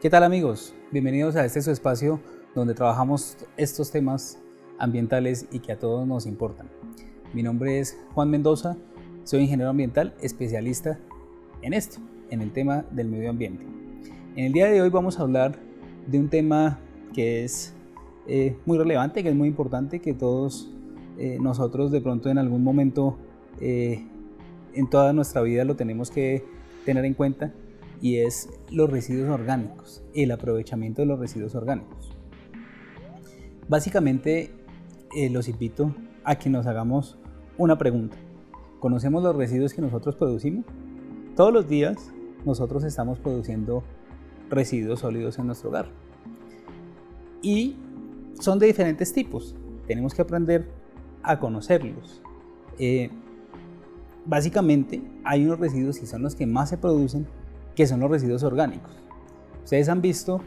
¿Qué tal, amigos? Bienvenidos a este su espacio donde trabajamos estos temas ambientales y que a todos nos importan. Mi nombre es Juan Mendoza, soy ingeniero ambiental especialista en esto, en el tema del medio ambiente. En el día de hoy vamos a hablar de un tema que es muy relevante, que es muy importante, que todos nosotros de pronto en algún momento en toda nuestra vida lo tenemos que tener en cuenta, y es los residuos orgánicos, el aprovechamiento de los residuos orgánicos. Básicamente los invito a que nos hagamos una pregunta. ¿Conocemos los residuos que nosotros producimos? Todos los días nosotros estamos produciendo residuos sólidos en nuestro hogar y son de diferentes tipos. Tenemos que aprender a conocerlos. Básicamente hay unos residuos y son los que más se producen, que son los residuos orgánicos. Ustedes han visto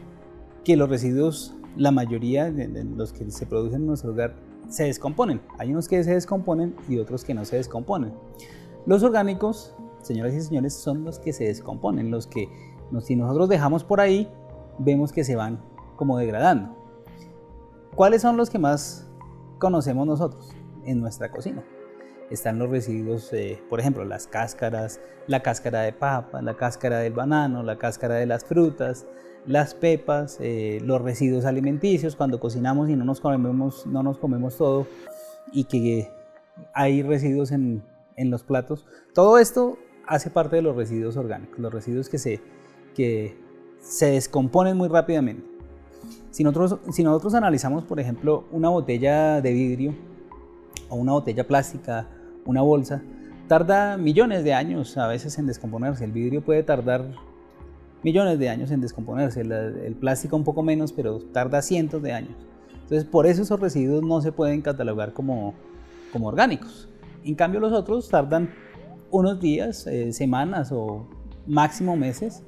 que los residuos, la mayoría de los que se producen en nuestro hogar, se descomponen. Hay unos que se descomponen y otros que no se descomponen. Los orgánicos, señoras y señores, son los que se descomponen, los que si nosotros dejamos por ahí, vemos que se van como degradando. ¿Cuáles son los que más conocemos nosotros en nuestra cocina? Están los residuos, por ejemplo, las cáscaras, la cáscara de papa, la cáscara del banano, la cáscara de las frutas, las pepas, los residuos alimenticios cuando cocinamos y no nos comemos todo y que hay residuos en los platos. Todo esto hace parte de los residuos orgánicos, los residuos que se descomponen muy rápidamente. Si nosotros analizamos, por ejemplo, una botella de vidrio o una botella plástica, una bolsa, tarda millones de años a veces en descomponerse. El vidrio puede tardar millones de años en descomponerse, el plástico un poco menos, pero tarda cientos de años. Entonces, por eso esos residuos no se pueden catalogar como orgánicos. En cambio, los otros tardan unos días, semanas o máximo meses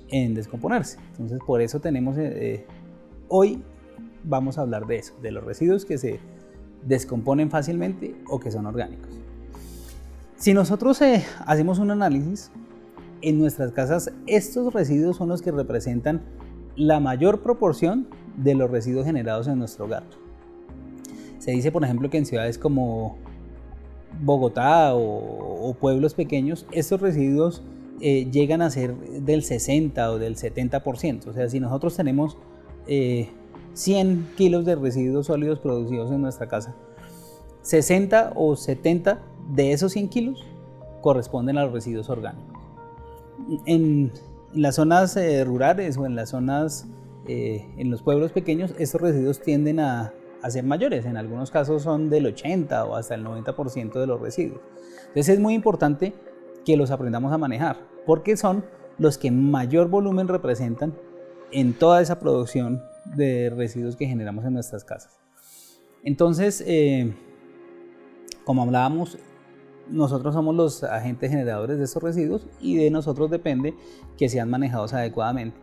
en descomponerse. Entonces, por eso tenemos, hoy vamos a hablar de eso, de los residuos que se descomponen fácilmente o que son orgánicos. Si nosotros hacemos un análisis, en nuestras casas estos residuos son los que representan la mayor proporción de los residuos generados en nuestro hogar. Se dice, por ejemplo, que en ciudades como Bogotá o pueblos pequeños, estos residuos llegan a ser del 60 o del 70%. O sea, si nosotros tenemos 100 kilos de residuos sólidos producidos en nuestra casa, 60 o 70 de esos 100 kilos corresponden a los residuos orgánicos. En las zonas rurales o en las zonas, en los pueblos pequeños, estos residuos tienden a ser mayores. En algunos casos son del 80 o hasta el 90% de los residuos. Entonces es muy importante que los aprendamos a manejar, porque son los que mayor volumen representan en toda esa producción de residuos que generamos en nuestras casas. Entonces, como hablábamos, nosotros somos los agentes generadores de estos residuos y de nosotros depende que sean manejados adecuadamente.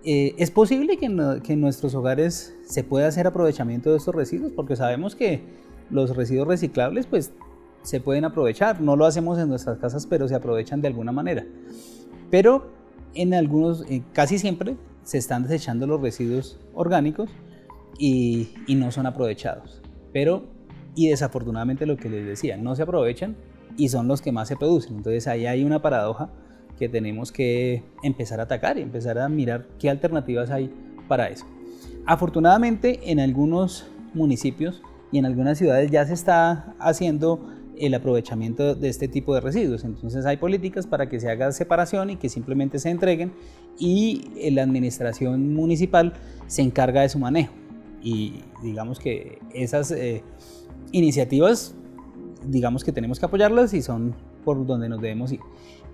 Es posible que en nuestros hogares se pueda hacer aprovechamiento de estos residuos, porque sabemos que los residuos reciclables pues se pueden aprovechar. No lo hacemos en nuestras casas, pero se aprovechan de alguna manera. Pero en algunos, casi siempre, se están desechando los residuos orgánicos y no son aprovechados. Y desafortunadamente, lo que les decía, no se aprovechan y son los que más se producen. Entonces ahí hay una paradoja que tenemos que empezar a atacar y empezar a mirar qué alternativas hay para eso. Afortunadamente, en algunos municipios y en algunas ciudades ya se está haciendo el aprovechamiento de este tipo de residuos. Entonces hay políticas para que se haga separación y que simplemente se entreguen, y la administración municipal se encarga de su manejo. Y digamos que esas iniciativas, digamos que tenemos que apoyarlas y son por donde nos debemos ir.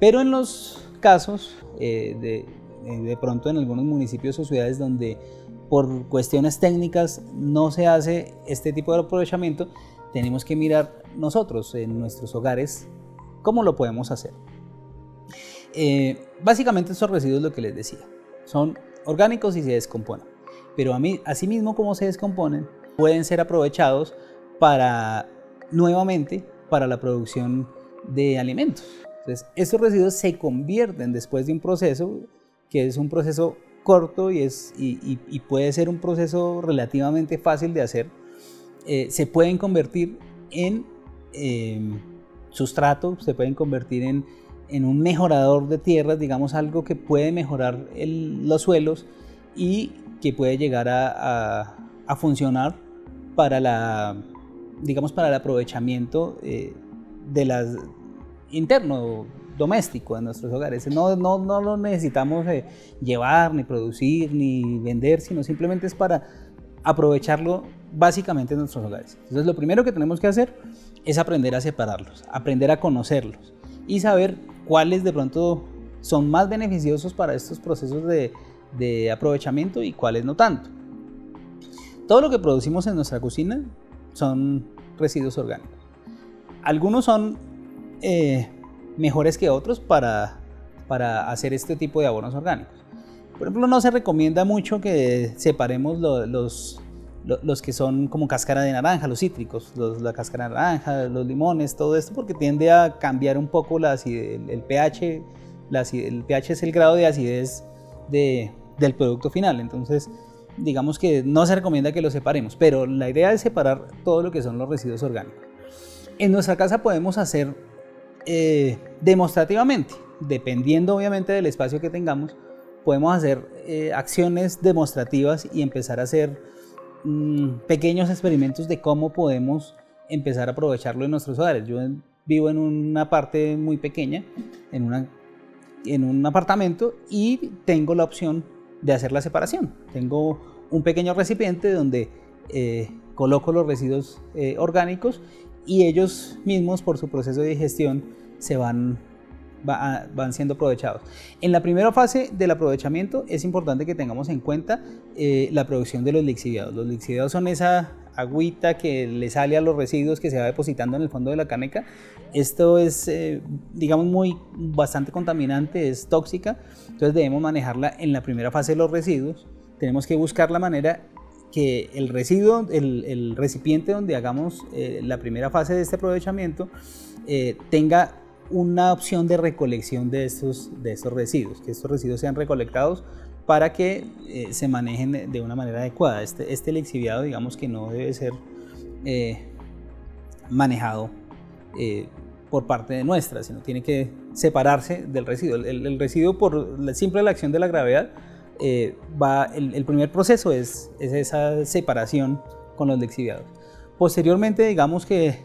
Pero en los casos de pronto en algunos municipios o ciudades donde por cuestiones técnicas no se hace este tipo de aprovechamiento, tenemos que mirar nosotros en nuestros hogares cómo lo podemos hacer. Básicamente estos residuos, lo que les decía, son orgánicos y se descomponen, pero asimismo como se descomponen, pueden ser aprovechados nuevamente para la producción de alimentos. Entonces, estos residuos se convierten después de un proceso que es un proceso corto y puede ser un proceso relativamente fácil de hacer, se pueden convertir en sustrato, se pueden convertir en un mejorador de tierras, digamos algo que puede mejorar los suelos y que puede llegar a funcionar para digamos, para el aprovechamiento de las interno, doméstico de nuestros hogares. No lo necesitamos llevar, ni producir, ni vender, sino simplemente es para aprovecharlo básicamente en nuestros hogares. Entonces lo primero que tenemos que hacer es aprender a separarlos, aprender a conocerlos y saber cuáles de pronto son más beneficiosos para estos procesos de aprovechamiento y cuáles no tanto. Todo lo que producimos en nuestra cocina son residuos orgánicos. Algunos son mejores que otros para hacer este tipo de abonos orgánicos. Por ejemplo, no se recomienda mucho que separemos los que son como cáscara de naranja, los cítricos, la cáscara de naranja, los limones, todo esto, porque tiende a cambiar un poco el pH. El pH es el grado de acidez del producto final. Entonces, digamos que no se recomienda que los separemos, pero la idea es separar todo lo que son los residuos orgánicos. En nuestra casa podemos hacer demostrativamente, dependiendo obviamente del espacio que tengamos, podemos hacer acciones demostrativas y empezar a hacer pequeños experimentos de cómo podemos empezar a aprovecharlo en nuestros hogares. Yo vivo en una parte muy pequeña, en un apartamento, y tengo la opción de hacer la separación. Tengo un pequeño recipiente donde coloco los residuos orgánicos y ellos mismos, por su proceso de digestión, van siendo aprovechados. En la primera fase del aprovechamiento es importante que tengamos en cuenta la producción de los lixiviados. Los lixiviados son esa agüita que le sale a los residuos que se va depositando en el fondo de la caneca. Esto es, digamos, bastante contaminante, es tóxica, entonces debemos manejarla en la primera fase de los residuos. Tenemos que buscar la manera que el residuo, el recipiente donde hagamos la primera fase de este aprovechamiento tenga una opción de recolección de estos residuos, que estos residuos sean recolectados para que se manejen de una manera adecuada. Este lixiviado, digamos que no debe ser manejado por parte de nuestra, sino tiene que separarse del residuo. El residuo, por la simple acción de la gravedad, el primer proceso es esa separación con los lixiviados. Posteriormente, digamos que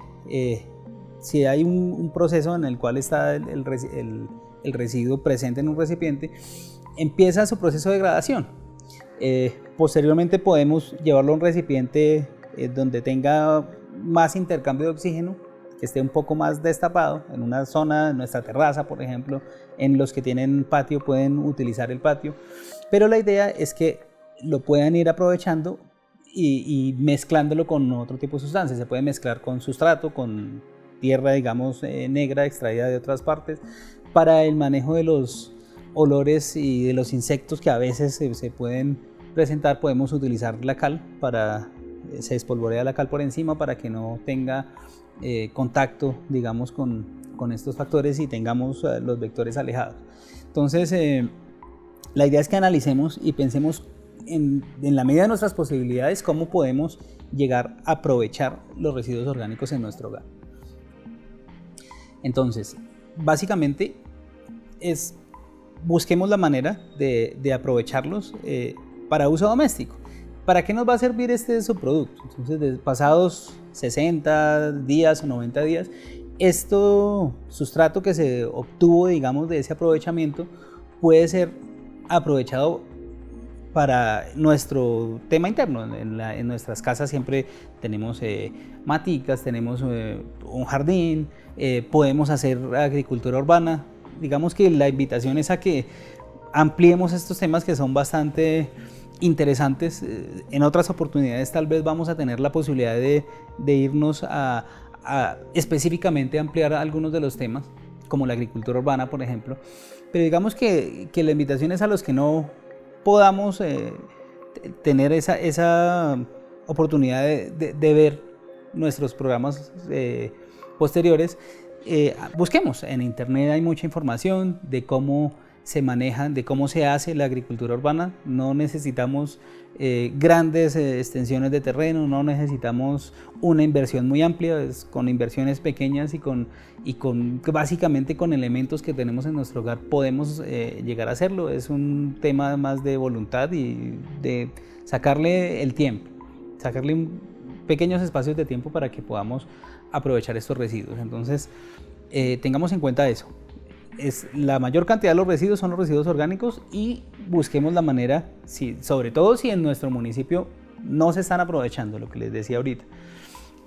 si hay un proceso en el cual está el residuo presente en un recipiente, empieza su proceso de degradación. Posteriormente podemos llevarlo a un recipiente donde tenga más intercambio de oxígeno, que esté un poco más destapado, en una zona, en nuestra terraza, por ejemplo. En los que tienen patio pueden utilizar el patio, pero la idea es que lo puedan ir aprovechando y mezclándolo con otro tipo de sustancias. Se puede mezclar con sustrato, con tierra, digamos, negra extraída de otras partes, para el manejo de los olores y de los insectos que a veces se pueden presentar. Podemos utilizar la cal, se espolvorea la cal por encima para que no tenga contacto, digamos, con estos factores y tengamos los vectores alejados. Entonces, la idea es que analicemos y pensemos en la medida de nuestras posibilidades cómo podemos llegar a aprovechar los residuos orgánicos en nuestro hogar. Entonces, básicamente busquemos la manera de aprovecharlos para uso doméstico. ¿Para qué nos va a servir este subproducto? Entonces, pasados 60 días o 90 días, sustrato que se obtuvo, digamos, de ese aprovechamiento puede ser aprovechado para nuestro tema interno. En nuestras casas siempre tenemos maticas, tenemos un jardín, podemos hacer agricultura urbana. Digamos que la invitación es a que ampliemos estos temas que son bastante interesantes. En otras oportunidades tal vez vamos a tener la posibilidad de irnos a específicamente ampliar algunos de los temas, como la agricultura urbana, por ejemplo. Pero digamos que la invitación es a los que no podamos tener esa oportunidad de ver nuestros programas posteriores. Busquemos en internet, hay mucha información de cómo se manejan, de cómo se hace la agricultura urbana. No necesitamos grandes extensiones de terreno, no necesitamos una inversión muy amplia, con inversiones pequeñas y básicamente con elementos que tenemos en nuestro hogar podemos llegar a hacerlo. Es un tema más de voluntad y de sacarle el tiempo, sacarle pequeños espacios de tiempo para que podamos aprovechar estos residuos. Entonces, tengamos en cuenta eso. La mayor cantidad de los residuos son los residuos orgánicos y busquemos la manera, sobre todo si en nuestro municipio no se están aprovechando, lo que les decía ahorita.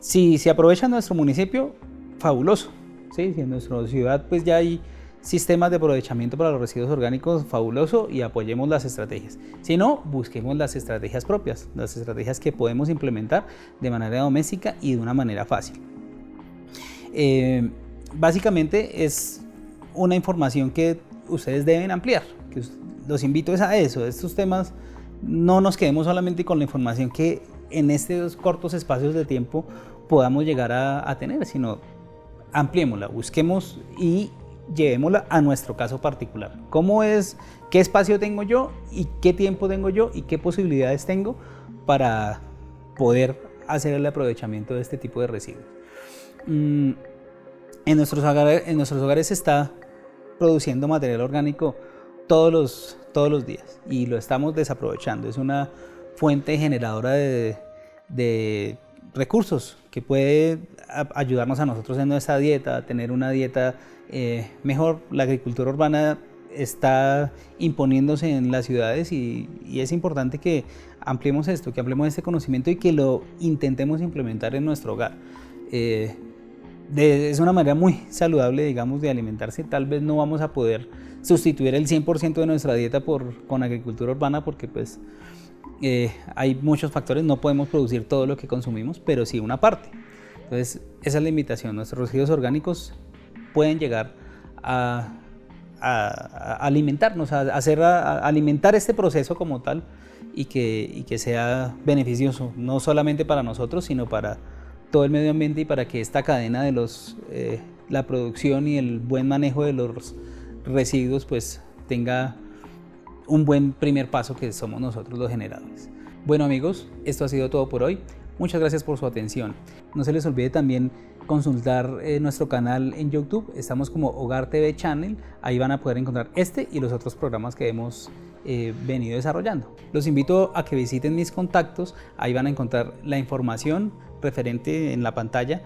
Si se aprovecha en nuestro municipio, fabuloso. ¿Sí? Si en nuestra ciudad pues ya hay sistemas de aprovechamiento para los residuos orgánicos, fabuloso, y apoyemos las estrategias. Si no, busquemos las estrategias propias, las estrategias que podemos implementar de manera doméstica y de una manera fácil. Básicamente es una información que ustedes deben ampliar, que los invito a eso, estos temas no nos quedemos solamente con la información que en estos cortos espacios de tiempo podamos llegar a tener, sino ampliémosla, busquemos y llevémosla a nuestro caso particular. ¿Cómo es? ¿Qué espacio tengo yo? ¿Y qué tiempo tengo yo? ¿Y qué posibilidades tengo para poder hacer el aprovechamiento de este tipo de residuos? En nuestros hogares se está produciendo material orgánico todos los días y lo estamos desaprovechando. Es una fuente generadora de recursos que puede ayudarnos a nosotros en nuestra dieta, a tener una dieta mejor. La agricultura urbana está imponiéndose en las ciudades y es importante que ampliemos esto, que ampliemos este conocimiento y que lo intentemos implementar en nuestro hogar. Es una manera muy saludable, digamos, de alimentarse. Tal vez no vamos a poder sustituir el 100% de nuestra dieta con agricultura urbana porque pues hay muchos factores, no podemos producir todo lo que consumimos, pero sí una parte. Entonces esa es la invitación. Nuestros residuos orgánicos pueden llegar a alimentarnos, a alimentar este proceso como tal y que sea beneficioso, no solamente para nosotros, sino para todo el medio ambiente y para que esta cadena de la producción y el buen manejo de los residuos pues tenga un buen primer paso, que somos nosotros los generadores. Bueno amigos, esto ha sido todo por hoy. Muchas gracias por su atención. No se les olvide también consultar nuestro canal en YouTube. Estamos como Hogar TV Channel. Ahí van a poder encontrar este y los otros programas que hemos venido desarrollando. Los invito a que visiten mis contactos. Ahí van a encontrar la información referente en la pantalla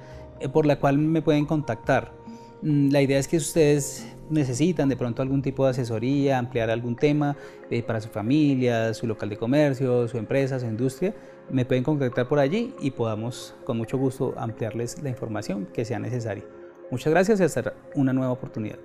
por la cual me pueden contactar. La idea es que ustedes necesitan de pronto algún tipo de asesoría, ampliar algún tema para su familia, su local de comercio, su empresa, su industria, me pueden contactar por allí y podamos con mucho gusto ampliarles la información que sea necesaria. Muchas gracias y hasta una nueva oportunidad.